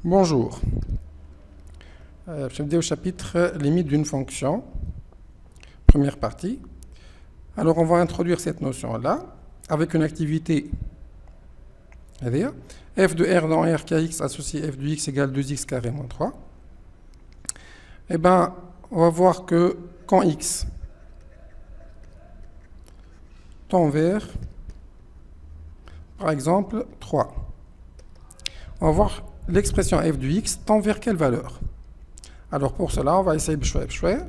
Bonjour. Je vais vous au chapitre limite d'une fonction. Première partie. Alors, on va introduire cette notion-là avec une activité. C'est-à-dire, f de r dans r kx associé f de x égale 2x carré moins 3. Eh bien, on va voir que quand x tend vers, par exemple, 3. On va voir l'expression f de x tend vers quelle valeur? Alors pour cela, on va essayer de choisir.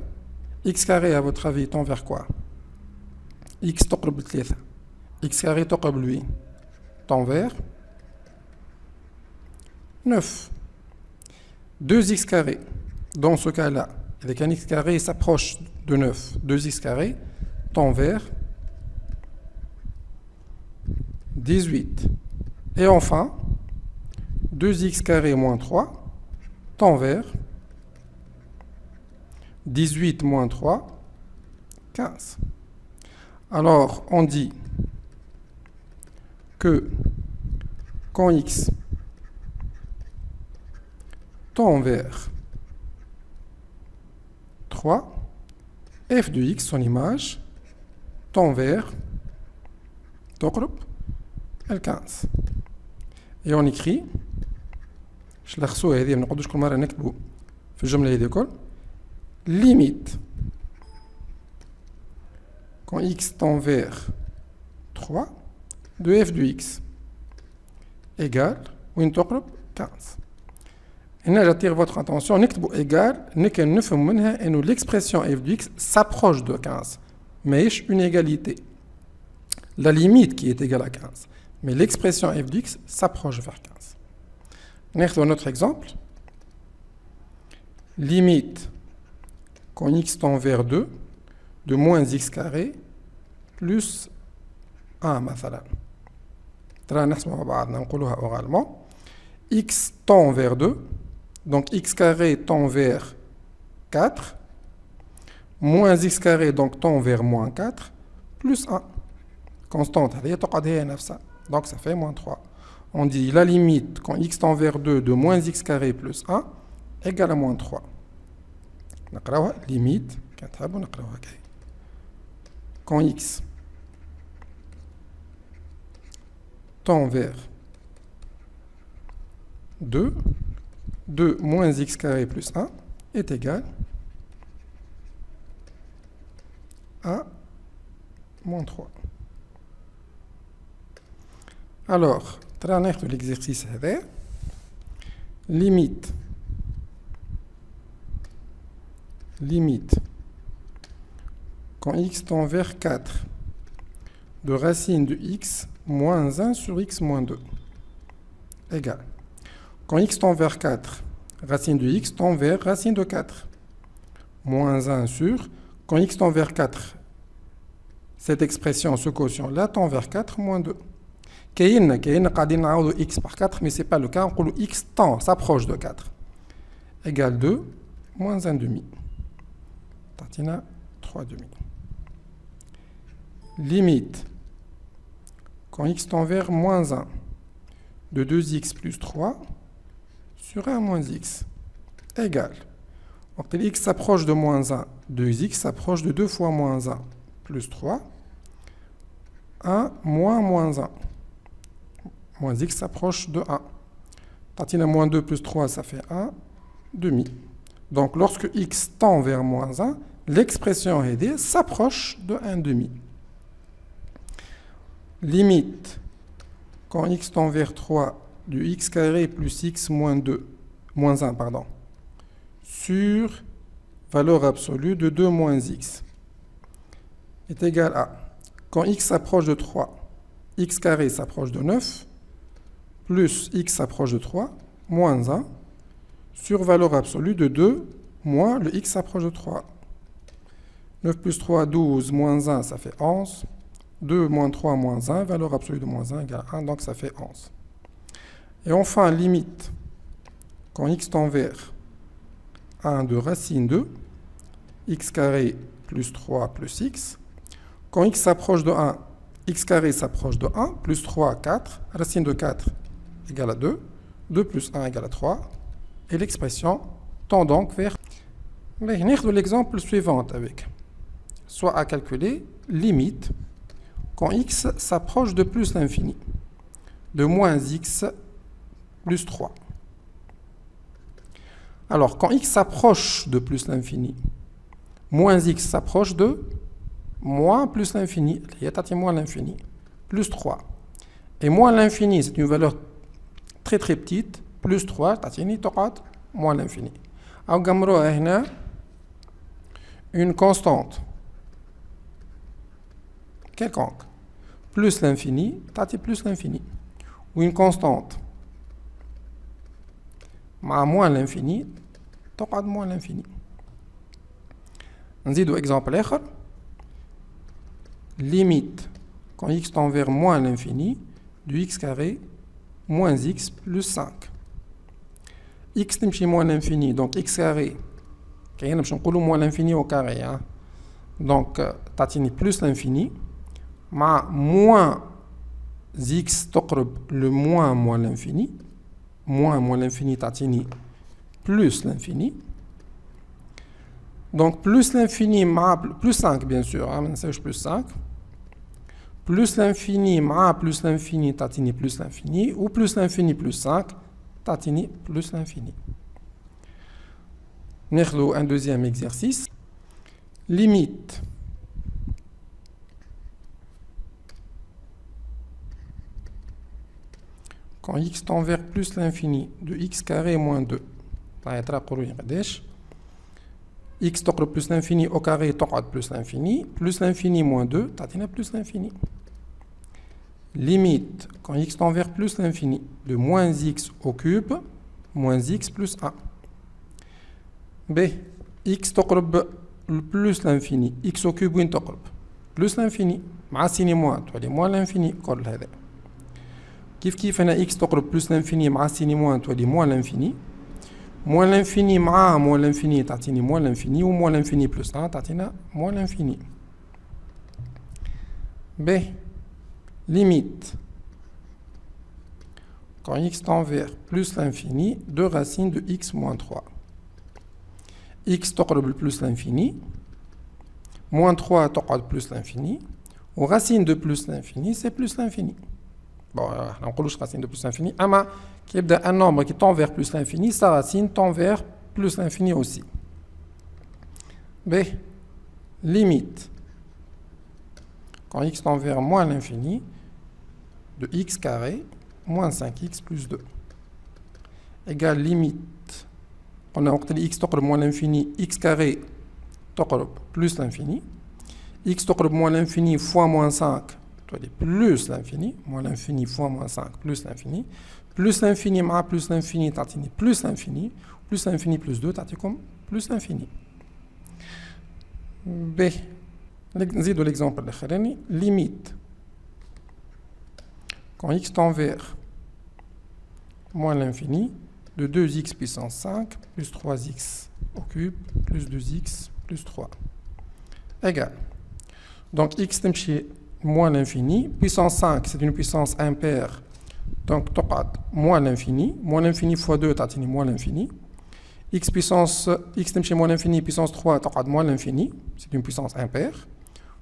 X carré, à votre avis, tend vers quoi? X تقرب 3. X carré تقرب lui. Tend vers 9. 2x carré. Dans ce cas-là, avec un x carré s'approche de 9. 2x carré tend vers 18. Et enfin, 2x carré moins 3 tend vers 18 moins 3, 15. Alors, on dit que quand x tend vers 3, f de x, son image, tend vers le 15. Et on écrit, je l'ai reçu, limite quand x tend vers 3 de f de x égale 15. Et là, j'attire votre attention, égal, l'expression f de x s'approche de 15, mais une égalité. La limite qui est égale à 15, mais l'expression f de x s'approche vers 15. On a notre exemple. Limite quand x tend vers 2 de moins x carré plus 1 مثلا. oralement. X tend vers 2, donc x carré tend vers 4, moins x carré donc tend vers moins 4, plus 1. Constante, donc ça fait moins 3. On dit la limite quand x tend vers 2 de moins x carré plus 1 égale à moins 3. Limite quand x tend vers 2 de moins x carré plus 1 est égal à moins 3. Alors, de l'exercice est limite quand x tend vers 4 de racine de x moins 1 sur x moins 2 égale. Quand x tend vers 4, racine de x tend vers racine de 4 moins 1 sur, quand x tend vers 4, cette expression, ce quotient-là, tend vers 4 moins 2. كاين قاعدين نعوضوا x par 4, mais ce n'est pas le cas, on dit x tend, s'approche de 4 égale 2 moins 1 demi. Tatina 3 demi. Limite quand x tend vers moins 1 de 2x plus 3 sur 1 moins x égale. Donc x s'approche de moins 1, 2x s'approche de 2 fois moins 1 plus 3, 1 moins 1. Moins x s'approche de 1. Tatina moins 2 plus 3, ça fait 1 demi. Donc lorsque x tend vers moins 1, l'expression aidée s'approche de 1 demi. Limite quand x tend vers 3 de x carré plus x moins 1 sur valeur absolue de 2 moins x est égal à, quand x s'approche de 3, x carré s'approche de 9, plus x s'approche de 3, moins 1, sur valeur absolue de 2, moins le x s'approche de 3. 9 plus 3, 12, moins 1, ça fait 11. 2 moins 3 moins 1, valeur absolue de moins 1 égale 1, donc ça fait 11. Et enfin, limite, quand x tend vers 1 de racine de x carré plus 3 plus x, quand x s'approche de 1, x carré s'approche de 1, plus 3, 4, racine de 4 égale à 2, 2 plus 1 égale à 3, et l'expression tend donc vers... Mais l'exemple suivant avec. Soit à calculer limite quand x s'approche de plus l'infini, de moins x plus 3. Alors, quand x s'approche de plus l'infini, moins x s'approche de moins plus l'infini, moins l'infini, plus 3. Et moins l'infini, c'est une valeur très très petite, plus 3, moins l'infini. Alors, une constante quelconque, plus l'infini, plus l'infini. Ou une constante moins l'infini, moins l'infini. On dit exemple autre. Limite quand x tend vers moins l'infini du x carré moins x plus 5. X تمشي moins l'infini, donc x carré كاين باش نقولوا moins l'infini au carré, hein. Donc تعطيني plus l'infini مع moins x تقرب le moins l'infini, moins l'infini تعطيني plus l'infini. Donc plus l'infini plus 5 bien sûr, hein, plus 5. Plus l'infini plus l'infini تعطيني plus l'infini, ou plus l'infini plus 5 تعطيني plus l'infini. ناخذ un deuxième exercice. Limite quand x tend vers plus l'infini de x carré moins 2. X تقرب plus l'infini au carré تقعد plus l'infini moins 2 تعطينا plus l'infini. Limite quand x tend vers plus l'infini de moins x au cube moins x plus 1. B x تقرب plus l'infini x au cube وين تقرب plus l'infini مع سيني موان تولي moins l'infini كل هذا. كيف هنا x تقرب plus l'infini مع سيني موان تولي moins l'infini. Moins l'infini مع moins l'infini تعطيني moins l'infini, ou moins l'infini plus 1 تعطينا moins l'infini. B limite quand x tend vers plus l'infini, 2 racines de x moins 3. X تقرب plus l'infini, moins 3 تقعد plus l'infini, ou racine de plus l'infini, c'est plus l'infini. Bon, on ne parle pas racine de plus l'infini, mais un nombre qui tend vers plus l'infini, sa racine tend vers plus l'infini aussi. B limite quand x tend vers moins l'infini, de x carré moins 5x plus 2 égale limite on a dit x تقرب moins l'infini x carré تقرب plus l'infini, x تقرب moins l'infini fois moins 5 plus l'infini, moins l'infini fois moins 5 plus l'infini, plus l'infini مع plus l'infini تعطيني plus l'infini, plus l'infini plus 2 تعطيكم plus l'infini. B نزيدوا l'exemple الاخراني. Limite quand x tend vers moins l'infini de 2x puissance 5 plus 3x au cube plus 2x plus 3 égale. Donc x تمشي moins l'infini, puissance 5 c'est une puissance impaire, donc تقعد moins l'infini fois 2 تعطيني moins l'infini. X تمشي moins l'infini, puissance 3 تقعد moins l'infini, c'est une puissance impaire,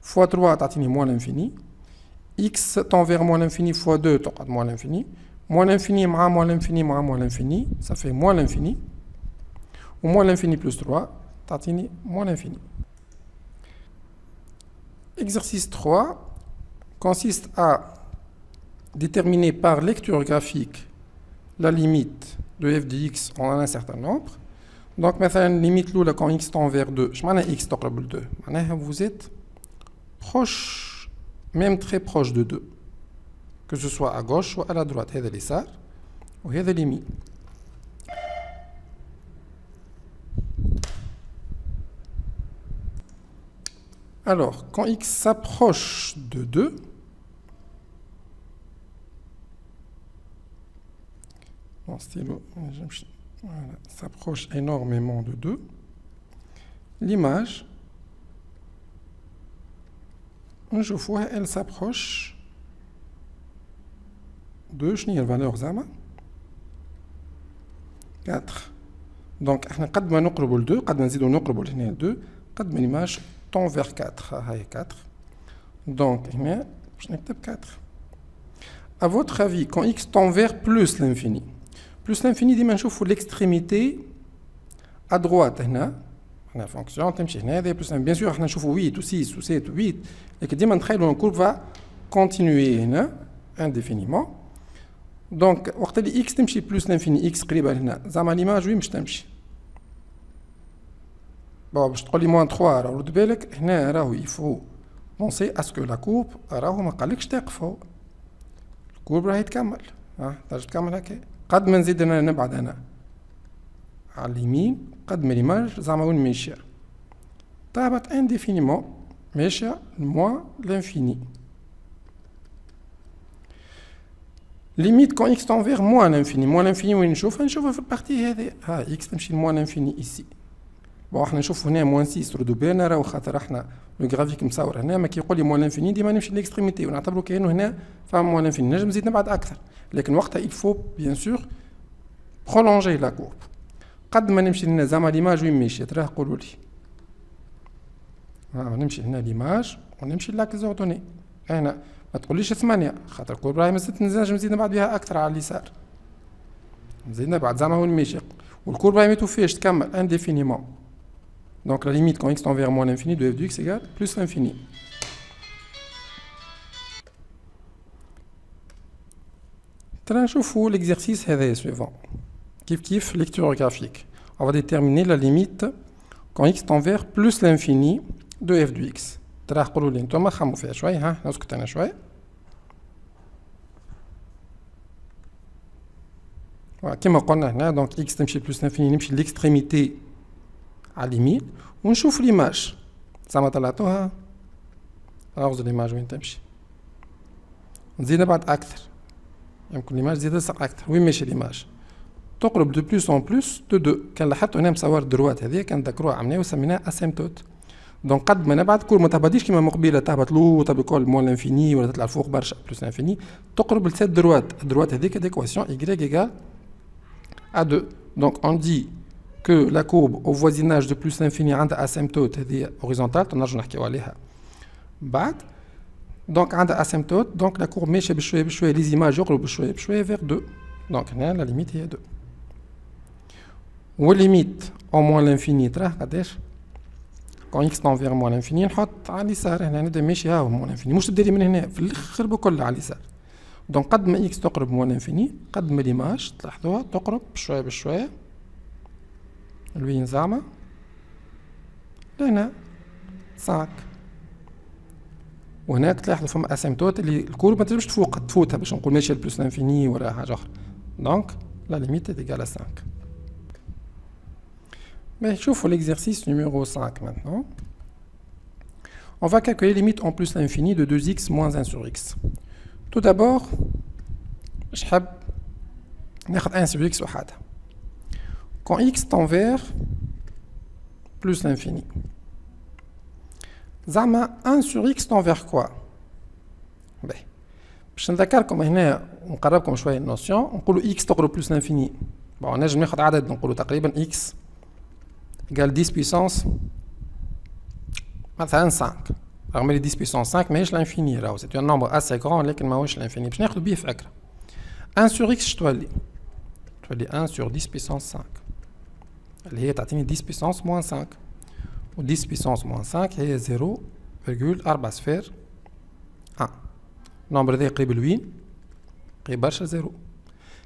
fois 3 تعطيني moins l'infini. X tend vers moins l'infini fois 2 تقعد moins l'infini, moins l'infini مع moins l'infini مع moins l'infini, ça fait moins l'infini, ou moins l'infini plus 3 تعطيني moins l'infini. Exercice 3 consiste à déterminer par lecture graphique la limite de f de x en un certain nombre. Donc, مثلا limite là quand x tend vers 2, je m'en ai x تقرب ل 2, معناها vous êtes proche, même très proche de 2, que ce soit à gauche ou à la droite. هذا اليسار وهذا اليمين. Alors, quand x s'approche de 2, mon stylo voilà, s'approche énormément de 2, l'image, je vois, elle s'approche de, je n'ai la valeur zama, 4. دونك احنا قد ما نقربوا ل 2 قد ما نزيدوا نقربوا لهنا ل 2 قد ما ليماج طون فيغ 4 هاي 4 دونك هنا باش نكتب 4 à votre avis quand x tend vers plus l'infini ديما نشوفوا l'extrémité à droite هنا هنا فونكسيون تمشي هنا هذه بلس بيان سور احنا نشوفوا 8 و 6 و 7 و 8 لكن ديما نتخيلوا الكورب فا كونتينيوي هنا انديفينيمون دونك وقت اللي اكس تمشي بلس لانفيني اكس قريبه لهنا زعما ليماج وين باش تمشي بون باش تقول لي موان 3 راه رد بالك هنا راهو يفو بونسي اسكو لا كورب راهو ما قالكش تقف هو الكورب راهي تكمل ترجع تكمل هكا قد ما نزيد انا نبعد انا على اليمين قد ما ليماج زعما وين ماشيه طابت انديفينيمون ماشيه لموان لانفيني limite quand x tend vers moins l'infini وين نشوفها في البارتي هذه ها x تمشي لموان لانفيني ici بون احنا نشوفوا هنا موان 6 ردوا بالنا راهو خاطر احنا لو غرافيك مصور هنا ما كيقول لي موان لانفيني ديما نمشي للاكستريميتي ونعتبروا كانه هنا فما موان لانفيني نجم نزيد نبعد اكثر لكن وقتها il faut bien sûr prolonger la courbe قد ما نمشي هنا زعما ليماج وين ماشيه راه قولوا لي نمشي هنا ليماج ونمشي لاكس اوردوني هنا ما تقوليش 8 خاطر الكورب راهي مازالت نزيد نبعد بها اكثر على اليسار نزيد نبعد زعما وين ماشي والكورب راهي ما توفيش تكمل انديفينيمون دونك لا ليميت كون x tend vers moins l'infini de f de x égale plus l'infini ترى نشوفوا l'exercice هذا suivant كيف lecture graphique on va déterminer la limite quand x tend vers plus l'infini de f de x ترى قولوا لي انتم خموا فيها شوي ها نسكت انا شوي كما قلنا هنا دونك x تمشي بلس انفيني نمشي ليكستريميتي على اليمين ونشوف ليماج زعما طلعتوها ناخذ ليماج وين تمشي نزيد نبعد اكثر يمكن ليماج تزيد تسرع اكثر وين ماشي ليماج تقرب دو بلوس اون بلوس دو 2 كان لاحظتوا هنا مصور دروات هذه كان ذكروها عملناها وسميناها اسيمتوت دونك قد ما نبعد كل ما تهبطيش كيما مقبله تهبط لو بكل مول لانفيني ولا تطلع فوق برشا بلوس لانفيني تقرب لسات دروات هذيك ديكواسيون y égale à 2 donc on dit que la courbe au voisinage de plus l'infini عندها asymptote هذه horizontale نرجعوا نحكيو عليها بعد donc عندها asymptote donc la courbe ماشيه بشويه les images يقربوا بشويه vers 2 donc هنا la limite هي 2 والليميت au moins l'infini تراه قداش quand x tend vers moins l'infini نحط على اليسار هنا نبدا ماشي ها هو moins l'infini مش تبدا لي من هنا في الاخر بكل على اليسار دونك قد ما x تقرب moins l'infini قد ما ليماج تلاحظوها تقرب بشويه لوين زعما لهنا 5 وهناك تلاحظوا فما اسيمتوت اللي الكورب ما تنجمش تفوتها باش نقول ماشيه لبلوس لانفيني ولا حاجه اخرى دونك لا ليميت est égale à 5 mais شوفوا l'exercice numéro 5 maintenant on va calculer les limites en plus l'infini de 2x moins 1 sur x tout d'abord je حاب ناخذ 1 sur x وحدها quand x tend vers plus l'infini زعما 1 sur x tend vers quoi باهي باش نذكركم هنا ونقربكم شويه النوسيون نقولوا x تقرب plus l'infini بون نجم ناخذ عدد نقولوا تقريبا x égale 10 puissance مثلا 5 رغم اللي 10 puissance 5 ماهيش l'infini راهو c'est un nombre assez grand لكن ماهوش l'infini باش ناخذ بيه فكره 1 sur x تولي 1 sur 10 puissance 5 اللي هي تعطيني 10 puissance moins 5 و 10 puissance moins 5 هي 0,4 صفر 1 النمبر ذا قريب لوين قريب برشا 0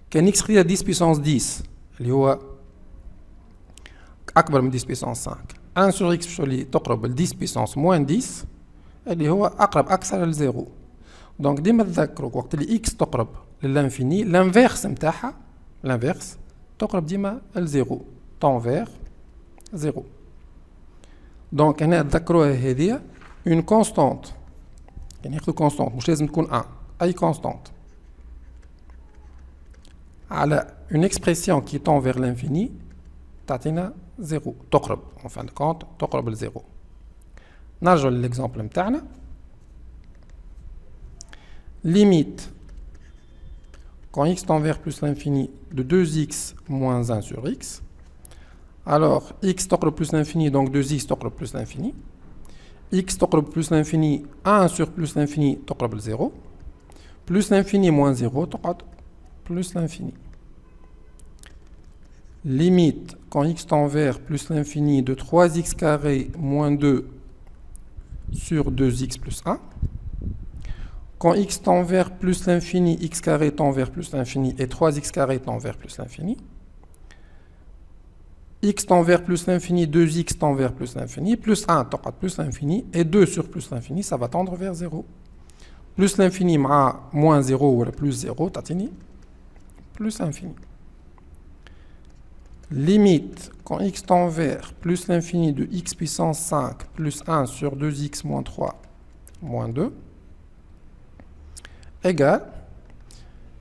كان x قريب 10 puissance 10 اللي هو أكبر من 10 puissance 5 1 sur x تولي تقرب ل 10 puissance moins 10 اللي هو أقرب أكثر ل 0 دونك ديما تذكروا وقت اللي x تقرب للانفيني الانفيرس نتاعها الانفيرس تقرب ديما ل 0 tend vers 0 دونك هنا تذكروها هذه اون كونستانت يعني ناخذ كونستانت مش لازم تكون 1 اي كونستانت على اون اكسبرسيون كي tend vers l'infini تعطينا 0 تقرب en fin de compte تقرب ل 0 نرجع للإكزامبل نتاعنا limite quand x tend vers plus l'infini de 2x moins 1 sur x Alors, x تقرب plus l'infini, donc 2x تقرب plus l'infini. X تقرب plus l'infini, 1 sur plus l'infini تقرب 0. Plus l'infini moins 0 تقعد plus l'infini. Limite, quand x tend vers plus l'infini, de 3x carré moins 2 sur 2x plus 1. Quand x tend vers plus l'infini, x carré tend vers plus l'infini et 3x carré tend vers plus l'infini. X tend vers plus l'infini, 2x tend vers plus l'infini, plus 1 tend vers plus l'infini, et 2 sur plus l'infini, ça va tendre vers 0. Plus l'infini moins 0 ou plus 0, tatini, plus l'infini. Limite, quand x tend vers plus l'infini de x puissance 5 plus 1 sur 2x moins 3 moins 2, égale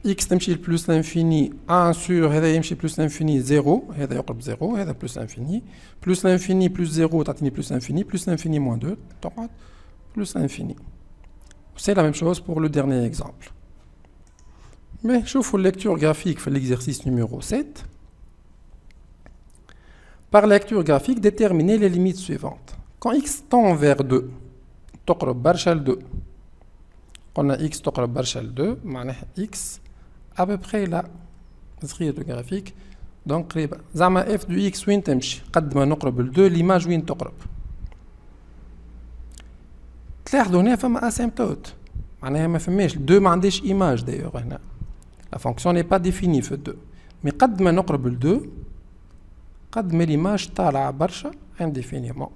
x تمشي plus l'infini 1 sur هذا يمشي plus l'infini 0 هذا يقرب 0 هذا plus l'infini plus l'infini plus 0 تعطيني plus l'infini plus l'infini moins 2 تقعد plus l'infini. C'est la même chose pour le dernier exemple. Mais شوفوا lecture graphique في l'exercice numéro 7. Par lecture graphique, déterminer les limites suivantes. Quand x tend vers 2 تقرب برشا ل 2. قلنا x تقرب برشا ل 2 معناها x à peu près là صغير الجرافيك دونك قريبه زعما f دو x وين تمشي قد ما نقرب ل 2 ليماج وين تقرب تلاحظوا هنا فما اسيمبتوت معناها ما فماش 2 ما عندهاش ايماج دايوغ هنا لا فونكسيون ني با ديفيني في 2 مي قد ما نقرب ل 2 قد ما ليماج طالعه برشا انديفينيمون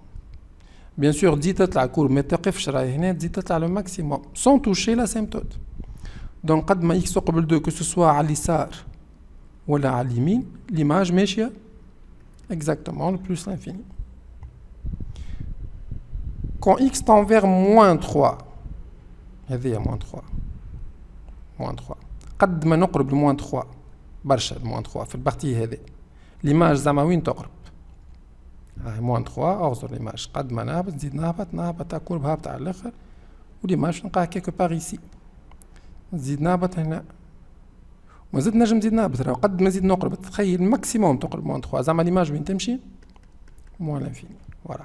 بيان سور تزيد تطلع كور ما تقفش راهي هنا تزيد تطلع لو ماكسيموم سون توشي لاسيمبتوت دونك قد ما اكس تقرب ل 2 كو سوا على اليسار ولا على اليمين ليماج ماشيه اكزاكتومون بلوس لانفيني. Quand x tend vers moins 3 هذه moins 3 قد ما نقرب ل moins 3 برشا ل moins 3 في البارتي هذه ليماج زعما وين تقرب هاي moins 3 اغزر ليماج قد ما نهبط نزيد نهبط كورب هابط على الاخر وليماج نلقاها كيكو بار ايسي نزيد نهبط هنا وزيد نجم نزيد نهبط راه قد ما نزيد نقرب تخيل ماكسيموم تقرب moins 3 زعما ليماج وين تمشي moins l'infini فوالا.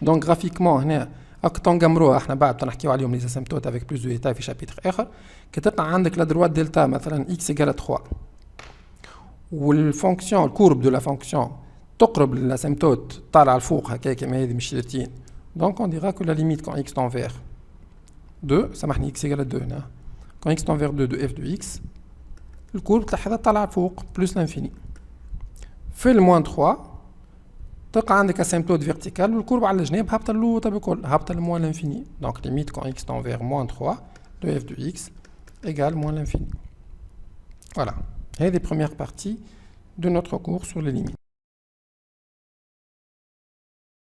دونك غرافيكمون هنا هاك تنقمروها احنا بعد نحكيو عليهم لي اسيمبتوت افيك بلوس دو ديتاي في شابيتر اخر. كي تلقى عندك لا دروا دلتا مثلا اكس ايكال 3 والفونكسيون الكورب دو لا فونكسيون تقرب للاسيمبتوت طالعه الفوق هكا كيما هذه مش 30 دونك اون ديرا كو لا ليميت كون اكس تون فير 2 سامحني اكس ايكال 2 هنا كون اكس تون فير 2 دو اف دو اكس الكورب تلاحظها طالعه الفوق بلوس لانفيني. في الموان 3 تلقى عندك اسيمبتوت فيرتيكال والكورب على الجناب هابطه اللوطه بكل هابطه لموان لانفيني دونك ليميت كون اكس تون فير موان 3 دو اف دو اكس égale moins l'infini. Voilà, c'est la première partie de notre cours sur les limites.